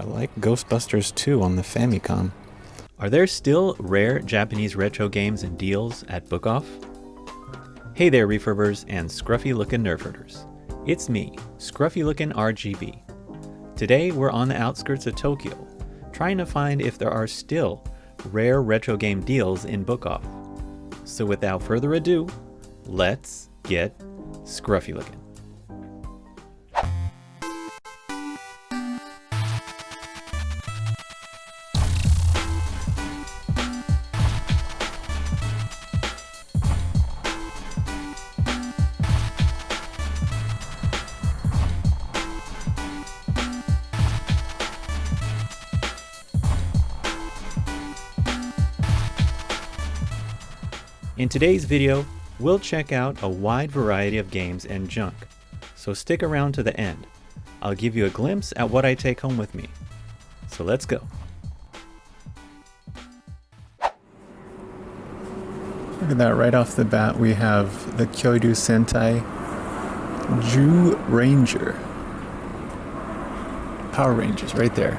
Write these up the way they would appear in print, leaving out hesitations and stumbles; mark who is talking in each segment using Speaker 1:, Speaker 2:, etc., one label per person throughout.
Speaker 1: I like Ghostbusters 2 on the Famicom.
Speaker 2: Are there still rare Japanese retro games and deals at BOOKOFF? Hey there, refurbers and scruffy-looking nerf herders. It's me, scruffy-looking RGB. Today we're on the outskirts of Tokyo, trying to find if there are still rare retro game deals in BOOKOFF. So without further ado, let's get scruffy-looking. In today's video, we'll check out a wide variety of games and junk, so stick around to the end. I'll give you a glimpse at what I take home with me. So let's go.
Speaker 1: Look at that, right off the bat we have the Kyoryū Sentai Ju Ranger. Power Rangers right there.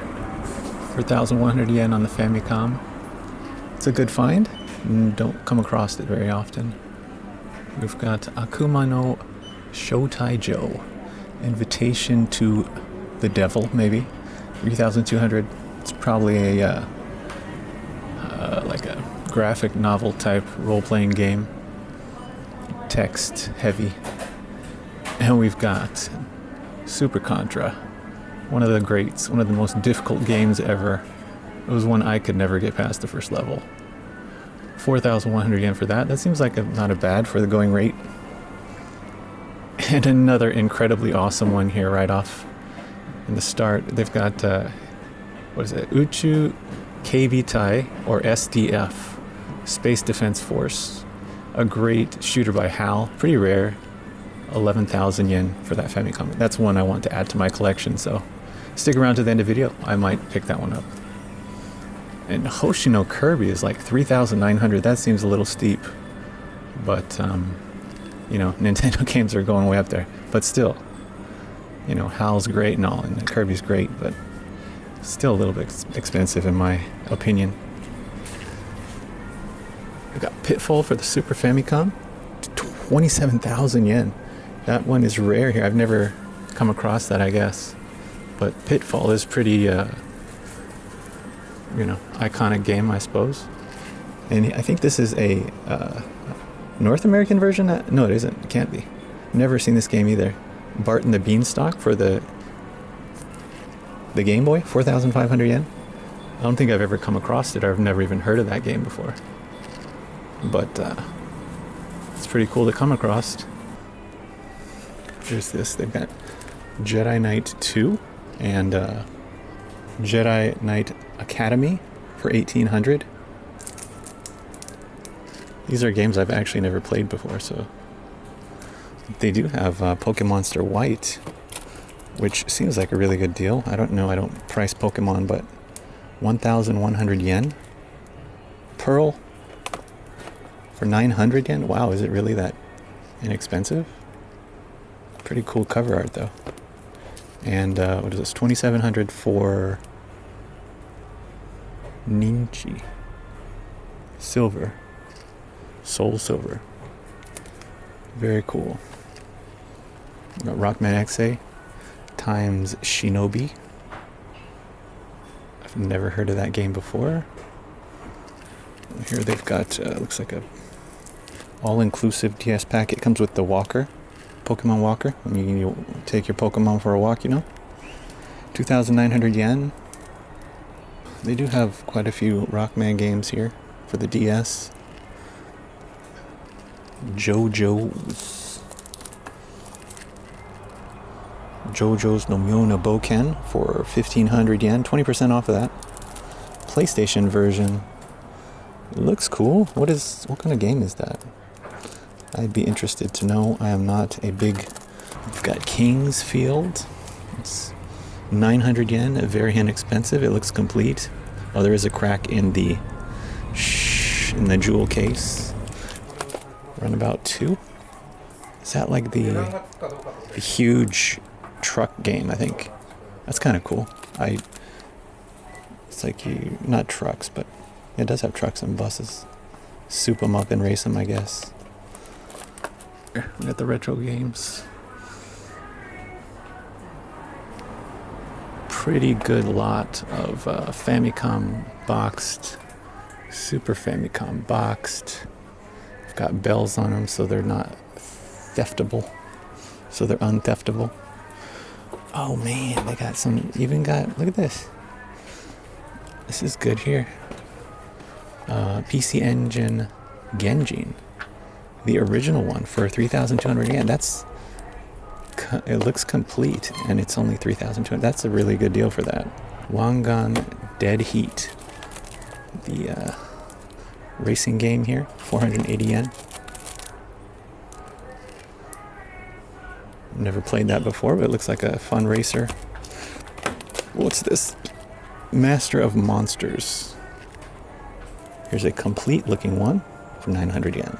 Speaker 1: 4,100 yen on the Famicom. It's a good find. Don't come across it very often. We've got Akuma no Shotaijo, Invitation to the Devil, maybe. 3,200. It's probably a like a graphic novel type role-playing game. Text heavy. And we've got Super Contra, one of the greats, one of the most difficult games ever. It was one I could never get past the first level. 4,100 yen for that. That seems like not a bad for the going rate. And another incredibly awesome one here right off in the start. They've got, what is it? Uchu Keibitai, or SDF, Space Defense Force. A great shooter by HAL. Pretty rare. 11,000 yen for that Famicom. That's one I want to add to my collection, so stick around to the end of the video. I might pick that one up. And Hoshino Kirby is like 3,900. That seems a little steep. But, you know, Nintendo games are going way up there. But still, you know, HAL's great and all, and Kirby's great, but still a little bit expensive in my opinion. We've got Pitfall for the Super Famicom. 27,000 yen. That one is rare here. I've never come across that, I guess. But Pitfall is pretty... you know, iconic game, I suppose. And I think this is a North American version. No, it isn't. It can't be. Never seen this game either. Bart and the Beanstalk for the Game Boy, 4,500 yen. I don't think I've ever come across it. I've never even heard of that game before. But it's pretty cool to come across. There's this. They've got Jedi Knight 2 and Jedi Knight Academy for 1,800. These are games I've actually never played before, so they do have Pokemonster White, which seems like a really good deal. I don't know, I don't price Pokemon, but 1,100 yen. Pearl for 900 yen. Wow, is it really that inexpensive? Pretty cool cover art though. And what is this? 2,700 for Ninchi. Silver. Soul Silver. Very cool. We got Rockman XA times Shinobi. I've never heard of that game before. Here they've got, looks like a all-inclusive DS pack. It comes with the walker. Pokemon walker, when you take your Pokemon for a walk, you know. 2,900 yen. They do have quite a few Rockman games here for the DS. JoJo's no Myona Boken for 1,500 yen, 20% off of that. PlayStation version. It looks cool. What kind of game is that? I'd be interested to know. I am not a big... We've got Kingsfield. It's 900 yen, very inexpensive. It looks complete. Oh, there is a crack in the jewel case. Runabout 2. Is that like the huge truck game, I think? That's kind of cool. I It's like not trucks, but it does have trucks and buses. Soup them up and race them, I guess. We got the retro games. Pretty good lot of Famicom boxed, Super Famicom boxed. Got bells on them so they're not theftable. So they're untheftable. Oh man, they got some, look at this. This is good here. PC Engine Genjin. The original one for 3,200 yen. It looks complete and it's only 3,200. That's a really good deal for that. Wangan Dead Heat. The racing game here, 480 yen. Never played that before, but it looks like a fun racer. What's this? Master of Monsters. Here's a complete looking one for 900 yen.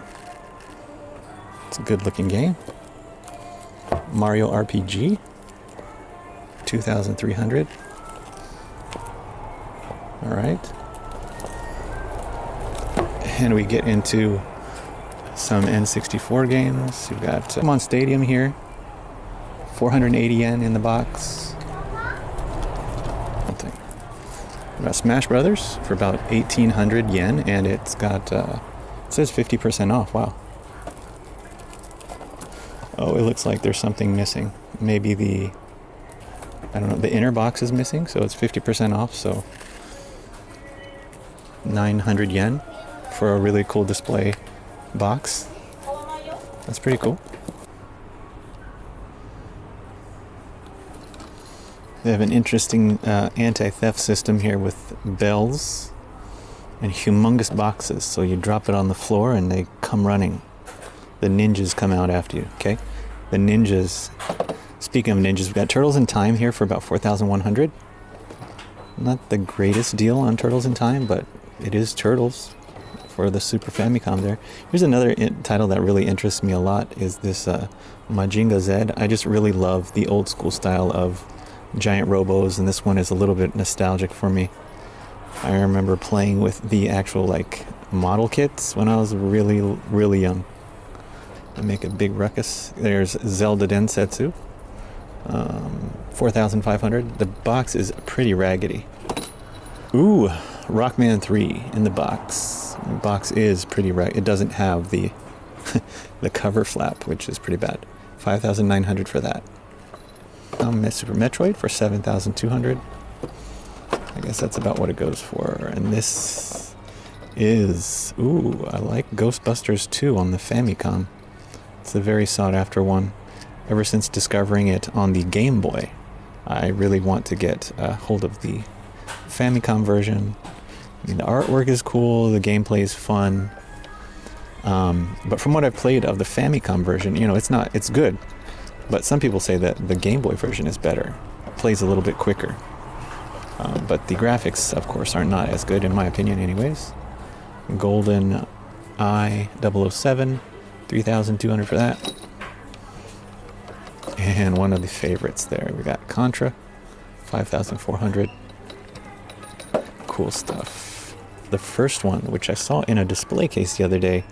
Speaker 1: It's a good looking game. Mario RPG, 2,300. All right. And we get into some N64 games. We've got Pokemon Stadium here, 480 yen in the box. Nothing. We've got Smash Brothers for about 1,800 yen, and it's got, it says 50% off. Wow. Oh, it looks like there's something missing. Maybe the inner box is missing, so it's 50% off, so 900 yen for a really cool display box. That's pretty cool. They have an interesting anti-theft system here with bells and humongous boxes. So you drop it on the floor and they come running. The ninjas come out after you, okay? The ninjas, speaking of ninjas, we've got Turtles in Time here for about 4,100. Not the greatest deal on Turtles in Time, but it is Turtles for the Super Famicom there. Here's another title that really interests me a lot is this Majinga Z. I just really love the old school style of giant robos, and this one is a little bit nostalgic for me. I remember playing with the actual like model kits when I was really, really young. I make a big ruckus. There's Zelda Densetsu, 4,500. The box is pretty raggedy. Ooh, Rockman 3 in the box. The box is pretty raggedy. It doesn't have the the cover flap, which is pretty bad. 5,900 for that. Super Metroid for 7,200. I guess that's about what it goes for. And this is, ooh, I like Ghostbusters 2 on the Famicom. It's a very sought after one. Ever since discovering it on the Game Boy, I really want to get a hold of the Famicom version. I mean, the artwork is cool, the gameplay is fun. But from what I've played of the Famicom version, you know, it's good. But some people say that the Game Boy version is better. It plays a little bit quicker. But the graphics, of course, are not as good, in my opinion, anyways. Golden Eye 007, 3,200 for that. And one of the favorites there, we got Contra, 5,400. Cool stuff. The first one, which I saw in a display case the other day,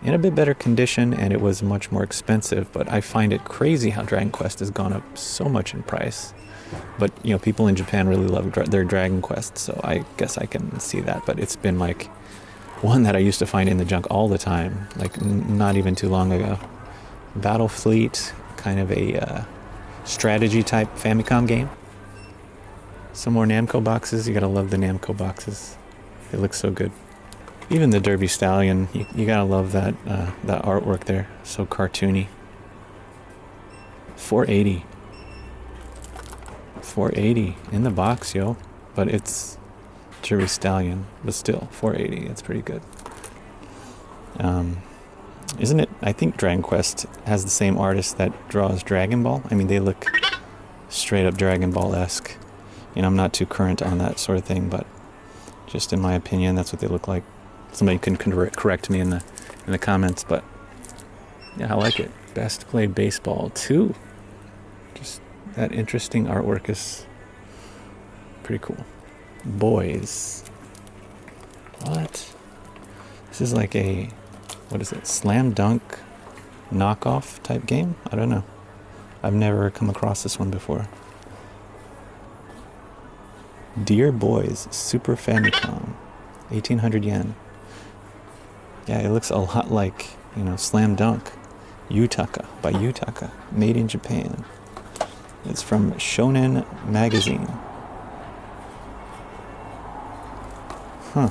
Speaker 1: in a bit better condition, and it was much more expensive, but I find it crazy how Dragon Quest has gone up so much in price. But, you know, people in Japan really love their Dragon Quest, so I guess I can see that. But it's been like one that I used to find in the junk all the time, like not even too long ago. Battlefleet, kind of a strategy type Famicom game. Some more Namco boxes. You gotta love the Namco boxes. They look so good. Even the Derby Stallion, you gotta love that artwork there. So cartoony. 480. 480 in the box, yo. But it's Derby Stallion, but still 480. It's pretty good. Isn't it? I think Dragon Quest has the same artist that draws Dragon Ball. I mean, they look straight up Dragon Ball-esque. You know, I'm not too current on that sort of thing, but just in my opinion, that's what they look like. Somebody can correct me in the comments, but yeah, I like it. Best Played Baseball 2. Just that interesting artwork is pretty cool. Boys. What? This is like a, what is it, slam dunk knockoff type game? I don't know. I've never come across this one before. Dear Boys, Super Famicom, 1800 yen. Yeah, it looks a lot like, Slam Dunk. Yutaka, by Yutaka, made in Japan. It's from Shonen Magazine. Huh.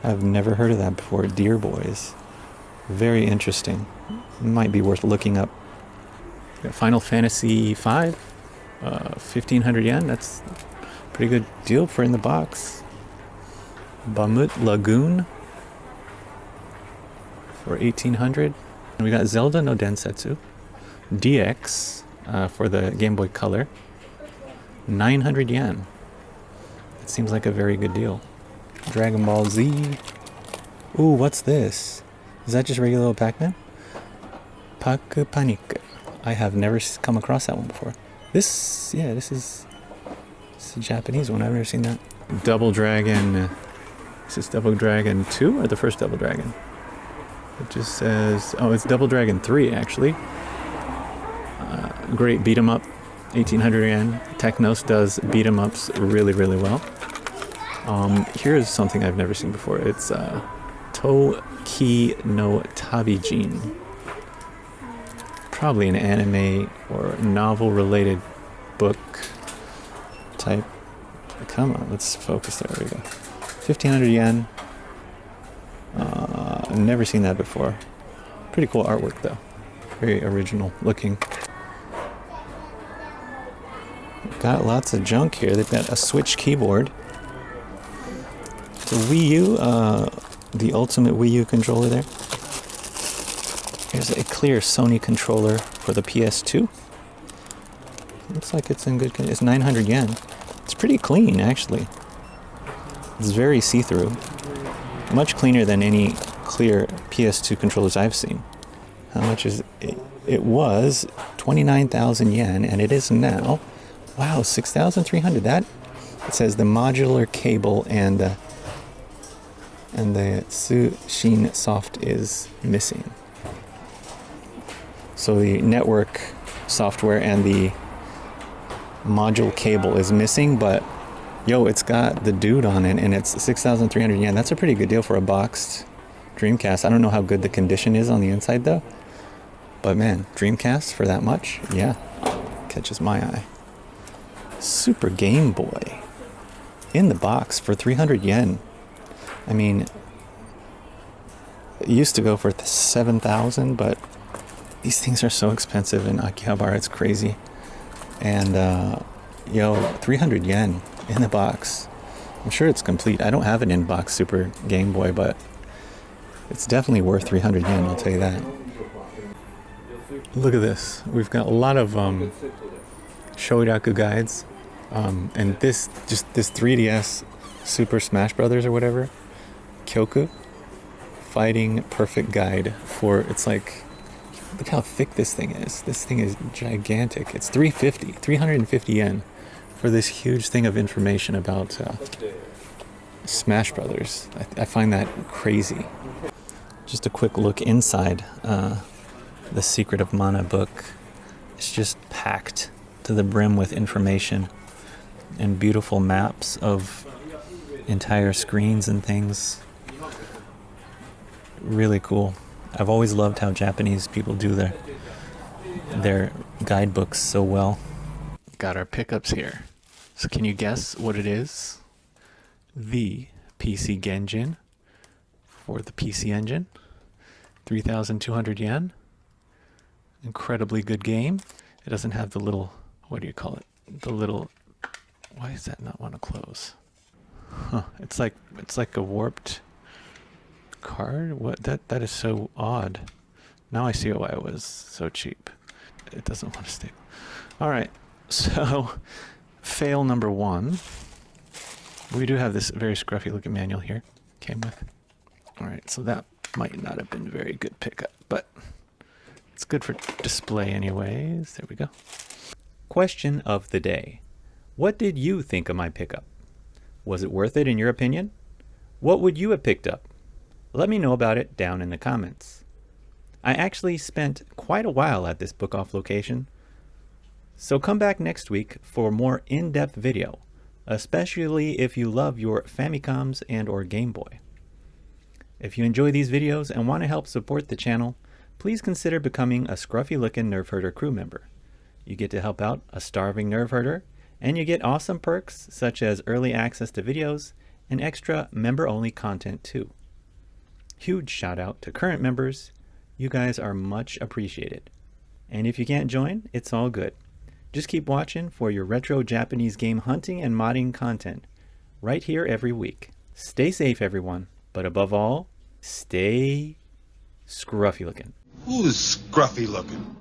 Speaker 1: I've never heard of that before. Dear Boys. Very interesting. Might be worth looking up. Final Fantasy V, 1500 yen. That's a pretty good deal for in the box. Bamut Lagoon for 1800. And we got Zelda no Densetsu DX for the Game Boy Color. 900 yen. It seems like a very good deal. Dragon Ball Z. Ooh, what's this? Is that just regular old Pac-Man? Paku Panic. I have never come across that one before. This is a Japanese one. I've never seen that. Double Dragon. Is this Double Dragon 2 or the first Double Dragon? It just says, oh, it's Double Dragon 3 actually. Great beat 'em up. 1800 yen. Technos does beat 'em ups really, really well. Here's something I've never seen before. It's Toki no Tabijin. Probably an anime or novel related book type. Come on, let's focus. There we go. 1500 yen. I've never seen that before. Pretty cool artwork though. Very original looking. Got lots of junk here. They've got a Switch keyboard. The Wii U, the ultimate Wii U controller there. Here's a clear Sony controller for the PS2. Looks like it's in good condition. It's 900 yen. It's pretty clean, actually. It's very see-through. Much cleaner than any clear PS2 controllers I've seen. How much is it? It was 29,000 yen, and it is now, wow, 6,300. That, it says the modular cable and the Tsushin soft is missing. So the network software and the module cable is missing, but yo, it's got the dude on it, and it's 6,300 yen. That's a pretty good deal for a boxed Dreamcast. I don't know how good the condition is on the inside though, but man, Dreamcast for that much, yeah, catches my eye. Super Game Boy in the box for 300 yen. I mean, it used to go for 7,000, but these things are so expensive in Akihabara, it's crazy. And 300 yen in the box. I'm sure it's complete. I don't have an in-box Super Game Boy, but it's definitely worth 300 yen, I'll tell you that. Look at this. We've got a lot of Shoiraku guides. And this 3DS Super Smash Brothers or whatever, Kyoku, Fighting Perfect Guide for, it's like, look how thick this thing is. This thing is gigantic. It's 350 yen for this huge thing of information about Smash Brothers. I find that crazy. Just a quick look inside the Secret of Mana book. It's just packed to the brim with information and beautiful maps of entire screens and things. Really cool. I've always loved how Japanese people do their guidebooks so well. Got our pickups here. So can you guess what it is? The PC Genjin for the PC Engine. 3,200 yen. Incredibly good game. It doesn't have the little, what do you call it? The little, why does that not want to close? Huh. It's like a warped card. What? That is so odd. Now I see why it was so cheap. It doesn't want to stay. All right. So, fail number 1. We do have this very scruffy looking manual here. Came with. All right. So that might not have been a very good pickup, but it's good for display anyways. There we go.
Speaker 2: Question of the day. What did you think of my pickup? Was it worth it in your opinion? What would you have picked up? Let me know about it down in the comments. I actually spent quite a while at this Book Off location, so come back next week for more in-depth video, especially if you love your Famicoms and or Game Boy. If you enjoy these videos and want to help support the channel, please consider becoming a Scruffy Lookin' Nerf Herder crew member. You get to help out a starving nerf herder, and you get awesome perks such as early access to videos and extra member-only content too. Huge shout out to current members. You guys are much appreciated. And if you can't join, it's all good. Just keep watching for your retro Japanese game hunting and modding content right here every week. Stay safe, everyone, but above all, stay scruffy looking.
Speaker 3: Who's scruffy looking?